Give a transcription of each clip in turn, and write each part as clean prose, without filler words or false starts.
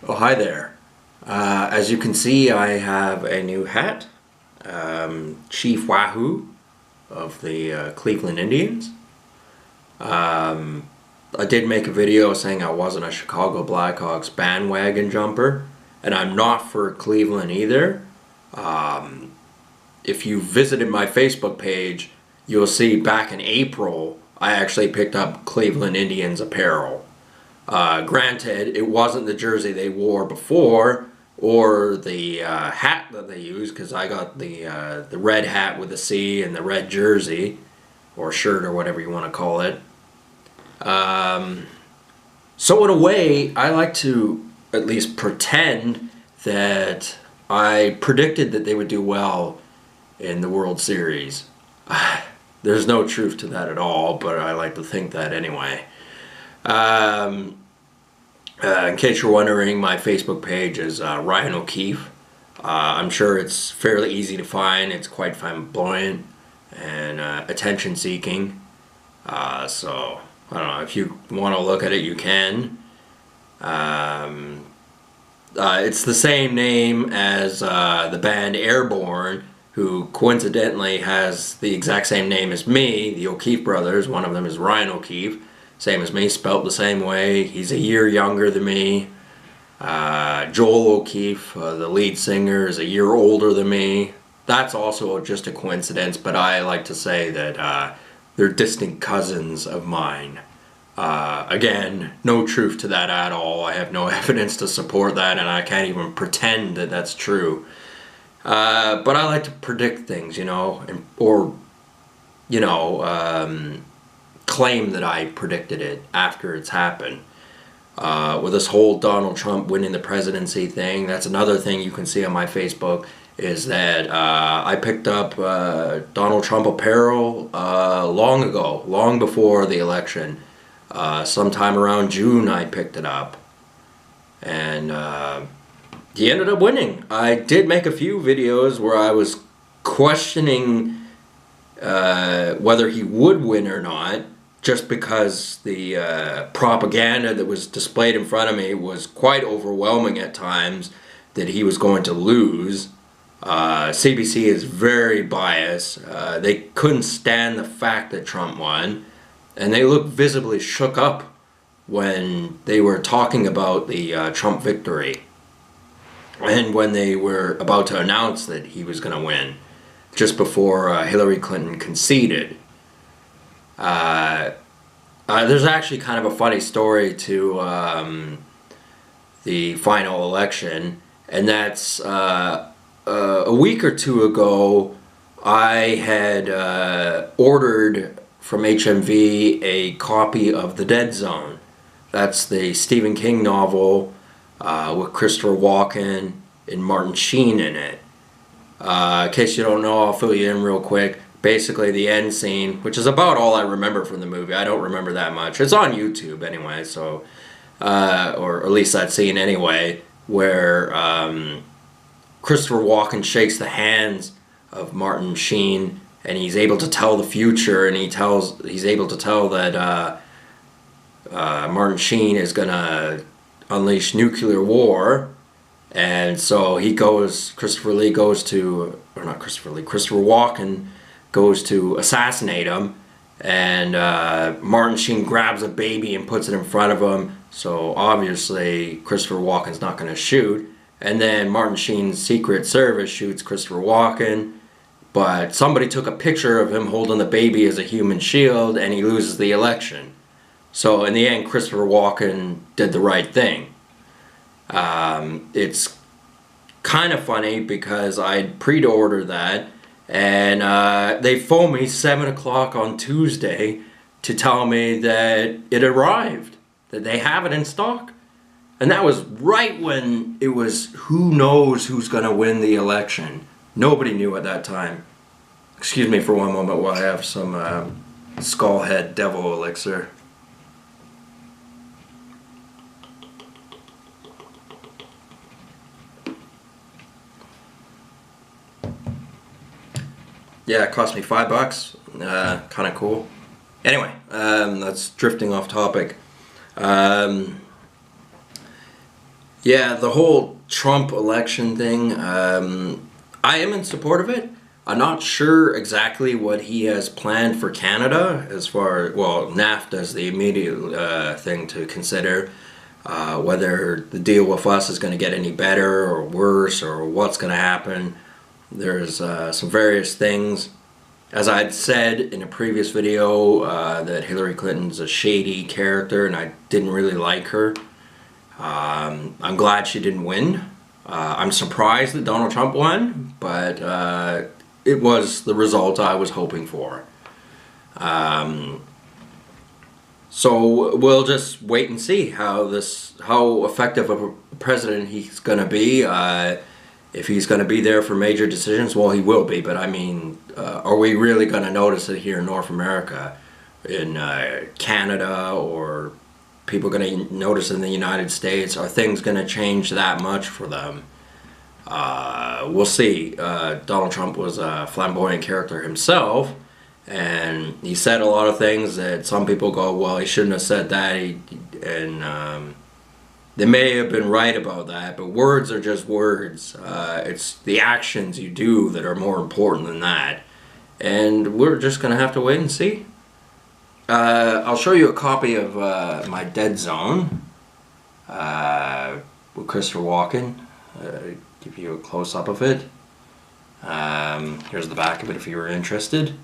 Oh, hi there. As you can see, I have a new hat. Chief Wahoo of the Cleveland Indians. I did make a video saying I wasn't a Chicago Blackhawks bandwagon jumper, and I'm not for Cleveland either. If you visited my Facebook page, you'll see back in April, I actually picked up Cleveland Indians apparel. Granted, it wasn't the jersey they wore before or the hat that they used, because I got the red hat with a C and the red jersey or shirt or whatever you want to call it. So in a way, I like to at least pretend that I predicted that they would do well in the World Series. There's no truth to that at all, but I like to think that anyway. In case you're wondering, my Facebook page is Ryan O'Keefe. I'm sure it's fairly easy to find. It's quite flamboyant and attention-seeking. So, I don't know, if you want to look at it, you can. It's the same name as the band Airborne, who coincidentally has the exact same name as me, the O'Keefe brothers. One of them is Ryan O'Keefe. Same as me, spelt the same way. He's a year younger than me. Joel O'Keefe, the lead singer, is a year older than me. That's also just a coincidence, but I like to say that they're distant cousins of mine. Again, no truth to that at all. I have no evidence to support that, and I can't even pretend that that's true. But I like to predict things, or, claim that I predicted it after it's happened. With this whole Donald Trump winning the presidency thing, that's another thing you can see on my Facebook, is that I picked up Donald Trump apparel long ago, long before the election. Sometime around June I picked it up. And he ended up winning. I did make a few videos where I was questioning whether he would win or not, just because the propaganda that was displayed in front of me was quite overwhelming at times that he was going to lose. CBC is very biased. They couldn't stand the fact that Trump won, and they looked visibly shook up when they were talking about the Trump victory and when they were about to announce that he was going to win, just before Hillary Clinton conceded. There's actually kind of a funny story to the final election, and that's a week or two ago I had ordered from HMV a copy of The Dead Zone. That's the Stephen King novel with Christopher Walken and Martin Sheen in it. In case you don't know, I'll fill you in real quick. Basically, the end scene, which is about all I remember from the movie. I don't remember that much. It's on YouTube anyway, so, or at least that scene anyway, where Christopher Walken shakes the hands of Martin Sheen, and he's able to tell the future, and he's able to tell that Martin Sheen is gonna unleash nuclear war. And so Christopher Walken goes to assassinate him, and Martin Sheen grabs a baby and puts it in front of him, so obviously Christopher Walken's not going to shoot, and then Martin Sheen's Secret Service shoots Christopher Walken, but somebody took a picture of him holding the baby as a human shield, and he loses the election. So in the end, Christopher Walken did the right thing. It's kind of funny because I'd pre-ordered that, and they phoned me 7 o'clock on Tuesday to tell me that it arrived, that they have it in stock. And that was right when it was who knows who's going to win the election. Nobody knew at that time. Excuse me for one moment while I have some Skullhead Devil Elixir. Yeah, it cost me $5. Kind of cool. Anyway, that's drifting off topic. Yeah, the whole Trump election thing, I am in support of it. I'm not sure exactly what he has planned for Canada as far, well, NAFTA is the immediate thing to consider. Whether the deal with us is going to get any better or worse or what's going to happen. There's some various things. As I'd said in a previous video, that Hillary Clinton's a shady character and I didn't really like her. I'm glad she didn't win. I'm surprised that Donald Trump won, but it was the result I was hoping for. So we'll just wait and see how effective of a president he's going to be. If he's going to be there for major decisions, well, he will be. But I mean, are we really going to notice it here in North America, in Canada, or people going to notice in the United States? Are things going to change that much for them? We'll see. Donald Trump was a flamboyant character himself, and he said a lot of things that some people go, well, he shouldn't have said that. They may have been right about that, but words are just words. It's the actions you do that are more important than that. And we're just going to have to wait and see. I'll show you a copy of my Dead Zone with Christopher Walken. Give you a close-up of it. Here's the back of it if you were interested.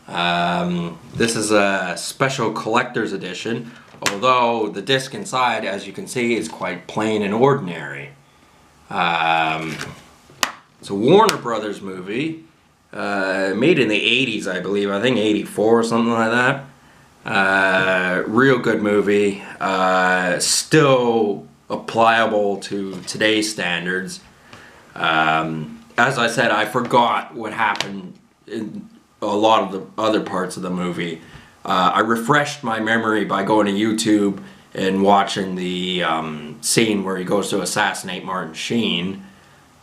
This is a special collector's edition, although the disc inside, as you can see, is quite plain and ordinary. It's a Warner Brothers movie, made in the 80s, I believe. I think 84 or something like that. Real good movie. Still applicable to today's standards. As I said, I forgot what happened in a lot of the other parts of the movie. I refreshed my memory by going to YouTube and watching the scene where he goes to assassinate Martin Sheen,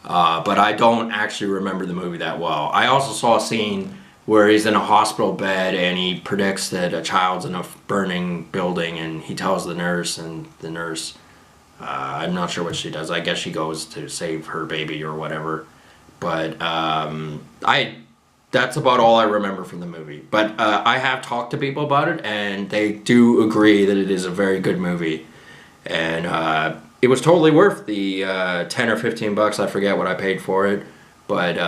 but I don't actually remember the movie that well. I also saw a scene where he's in a hospital bed and he predicts that a child's in a burning building, and he tells the nurse, and the nurse, I'm not sure what she does. I guess she goes to save her baby or whatever. But that's about all I remember from the movie. But I have talked to people about it, and they do agree that it is a very good movie. And it was totally worth the 10 or 15 bucks. I forget what I paid for it. But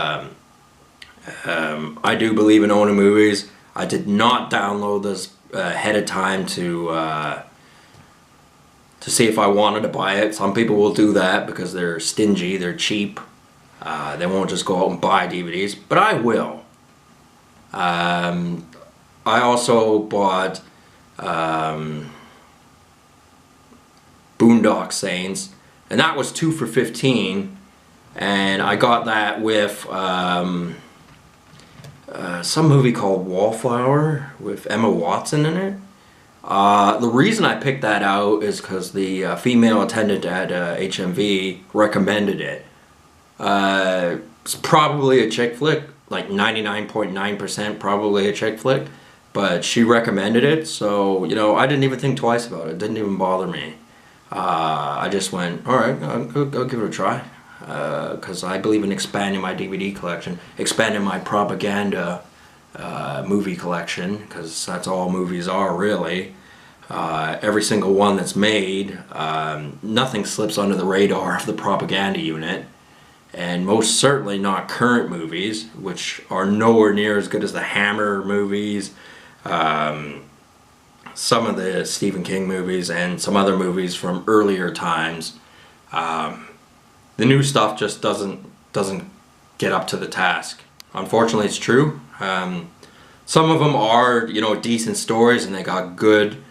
I do believe in owning movies. I did not download this ahead of time to see if I wanted to buy it. Some people will do that because they're stingy, they're cheap. They won't just go out and buy DVDs, but I will. I also bought Boondock Saints, and that was 2 for $15, and I got that with some movie called Wallflower with Emma Watson in it. The reason I picked that out is because the female attendant at HMV recommended it. It's probably a chick flick, like 99.9% probably a chick flick, but she recommended it, so, you know, I didn't even think twice about it. It didn't even bother me. I just went, alright, I'll give it a try, because I believe in expanding my DVD collection, expanding my propaganda movie collection, because that's all movies are, really. Every single one that's made, nothing slips under the radar of the propaganda unit, and most certainly not current movies, which are nowhere near as good as the Hammer movies, some of the Stephen King movies, and some other movies from earlier times. The new stuff just doesn't get up to the task. Unfortunately, it's true. Some of them are, you know, decent stories, and they got good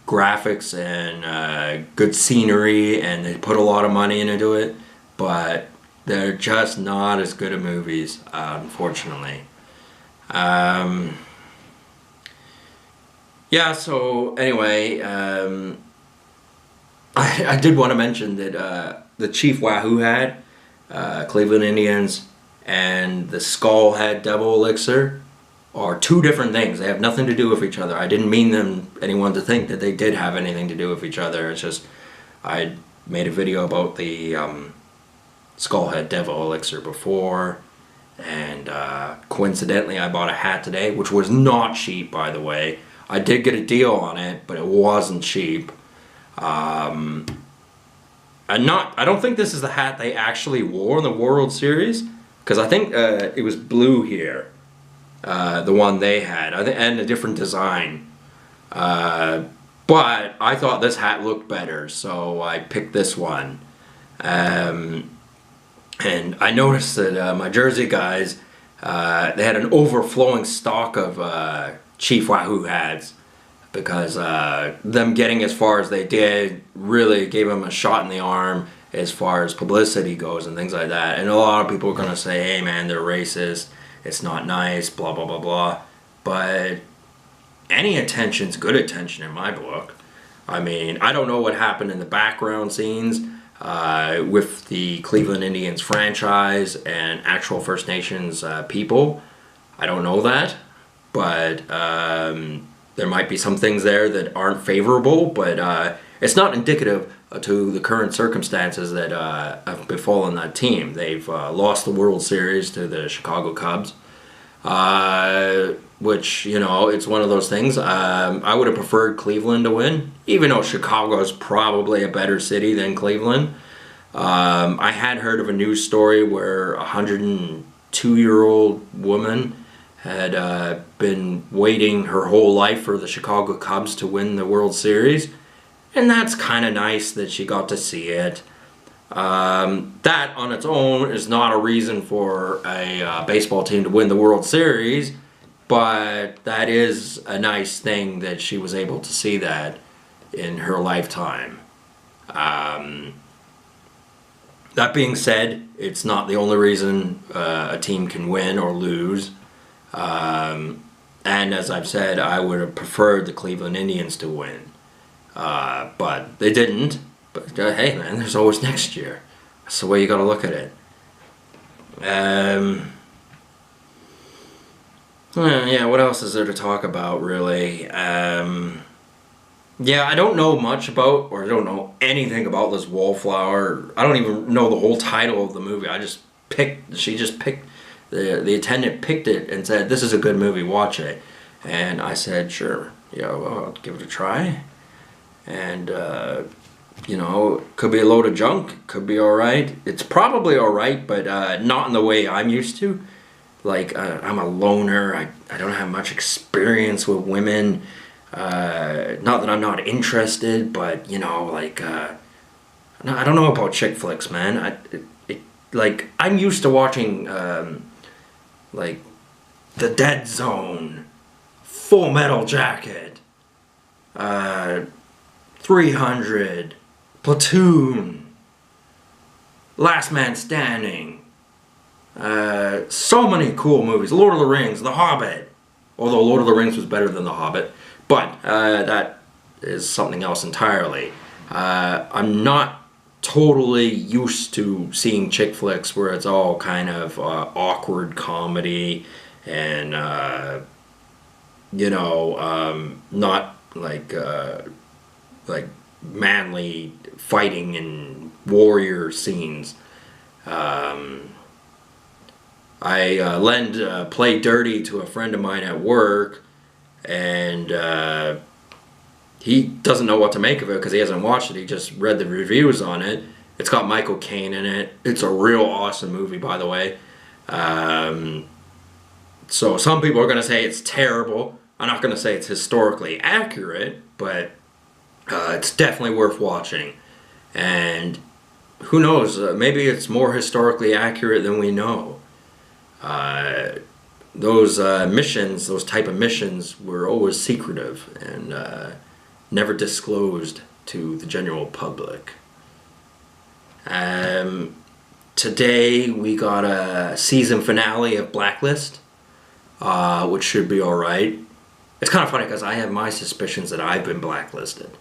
graphics and good scenery, and they put a lot of money into it, but they're just not as good at movies, unfortunately. Yeah, so anyway, I did want to mention that the Chief Wahoo had, Cleveland Indians, and the Skull Head Devil Elixir are two different things. They have nothing to do with each other. I didn't mean anyone to think that they did have anything to do with each other. It's just, I made a video about the Skullhead Devil Elixir before, and coincidentally I bought a hat today, which was not cheap, by the way. I did get a deal on it, but it wasn't cheap. I don't think this is the hat they actually wore in the World Series, because I think it was blue here, the one they had, and a different design. But I thought this hat looked better, so I picked this one. And I noticed that my Jersey guys, they had an overflowing stock of Chief Wahoo hats, because them getting as far as they did really gave them a shot in the arm as far as publicity goes and things like that. And a lot of people are going to say, hey man, they're racist, it's not nice, blah blah blah blah. But any attention's good attention in my book. I mean, I don't know what happened in the background scenes with the Cleveland Indians franchise and actual First Nations people. I don't know that, but there might be some things there that aren't favorable, but it's not indicative to the current circumstances that have befallen that team. They've lost the World Series to the Chicago Cubs, which, you know, it's one of those things. I would have preferred Cleveland to win, even though Chicago is probably a better city than Cleveland. I had heard of a news story where a 102-year-old woman had been waiting her whole life for the Chicago Cubs to win the World Series, and that's kind of nice that she got to see it. That on its own is not a reason for a baseball team to win the World Series, but that is a nice thing that she was able to see that in her lifetime. That being said, it's not the only reason a team can win or lose. And as I've said, I would have preferred the Cleveland Indians to win. But they didn't. But hey man, there's always next year. That's the way you gotta look at it. Yeah, what else is there to talk about, really? Yeah, I don't know much about, or I don't know anything about this Wallflower. I don't even know the whole title of the movie. She just picked, the attendant picked it and said, this is a good movie, watch it. And I said, sure, yeah, well, I'll give it a try. And, you know, could be a load of junk, could be alright. It's probably alright, but not in the way I'm used to. Like, I'm a loner, I don't have much experience with women. Not that I'm not interested, but, you know, like, I don't know about chick flicks, man. Like, I'm used to watching, like, The Dead Zone, Full Metal Jacket, 300, Platoon, Last Man Standing, so many cool movies, Lord of the Rings, The Hobbit, although Lord of the Rings was better than The Hobbit, but that is something else entirely. I'm not totally used to seeing chick flicks where it's all kind of awkward comedy and you know, not like manly fighting and warrior scenes. I lend Play Dirty to a friend of mine at work, and he doesn't know what to make of it because he hasn't watched it. He just read the reviews on it. It's got Michael Caine in it. It's a real awesome movie, by the way. So some people are going to say it's terrible. I'm not going to say it's historically accurate, but it's definitely worth watching. And who knows, maybe it's more historically accurate than we know. Those missions, those type of missions, were always secretive and never disclosed to the general public. Today we got a season finale of Blacklist, which should be alright. It's kind of funny because I have my suspicions that I've been blacklisted.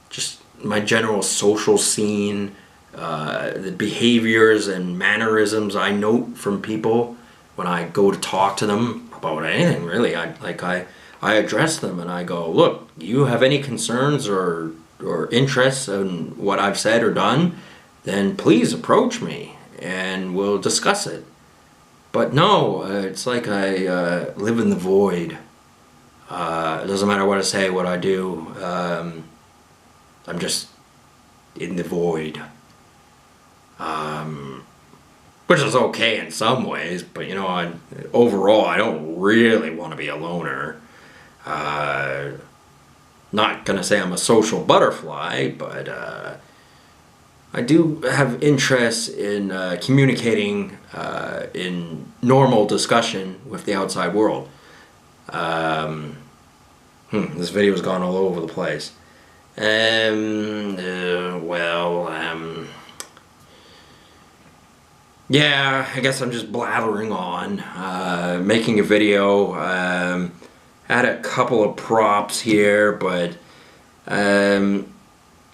Just my general social scene, the behaviors and mannerisms I note from people when I go to talk to them about anything, really. I address them and I go, look, you have any concerns or or interest in what I've said or done, then please approach me and we'll discuss it. But no, it's like I live in the void. It doesn't matter what I say, what I do. I'm just in the void. Which is okay in some ways, but you know, overall, I don't really want to be a loner. Not gonna say I'm a social butterfly, but I do have interest in communicating in normal discussion with the outside world. This video's gone all over the place. Yeah, I guess I'm just blathering on, making a video. Had a couple of props here, but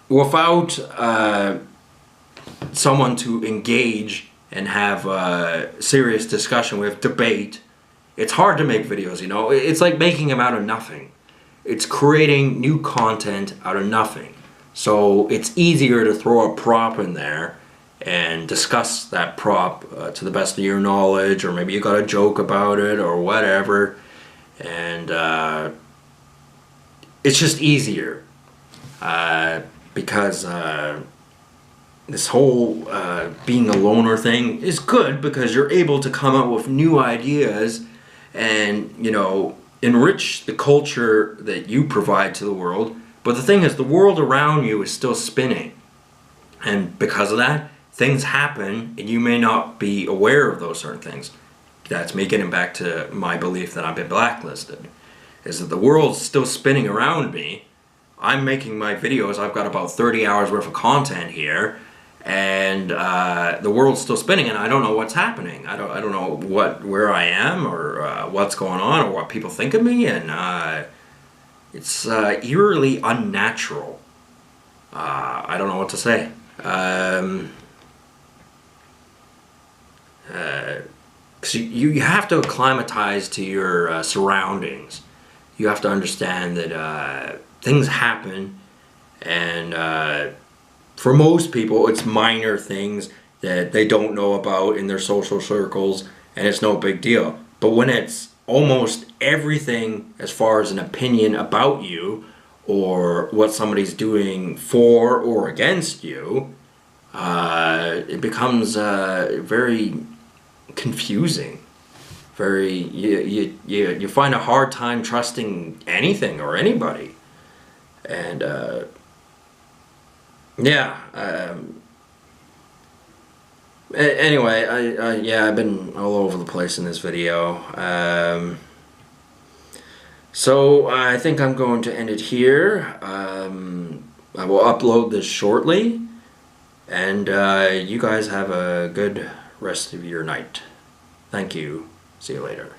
without someone to engage and have a serious discussion with, debate, it's hard to make videos, you know? It's like making them out of nothing. It's creating new content out of nothing. So it's easier to throw a prop in there and discuss that prop to the best of your knowledge, or maybe you got a joke about it or whatever, and it's just easier because this whole being a loner thing is good because you're able to come up with new ideas and, you know, enrich the culture that you provide to the world. But the thing is, the world around you is still spinning, and because of that, things happen and you may not be aware of those certain things. That's me getting back to my belief that I've been blacklisted, is that the world's still spinning around me. I'm making my videos, I've got about 30 hours worth of content here, and the world's still spinning and I don't know what's happening. I don't know where I am, or what's going on, or what people think of me, and it's eerily unnatural. I don't know what to say. Because you have to acclimatize to your surroundings. You have to understand that things happen, and for most people it's minor things that they don't know about in their social circles, and it's no big deal. But when it's almost everything as far as an opinion about you, or what somebody's doing for or against you, it becomes very confusing. You find a hard time trusting anything or anybody, and anyway, I've been all over the place in this video. So I think I'm going to end it here. I will upload this shortly, and you guys have a good rest of your night. Thank you. See you later.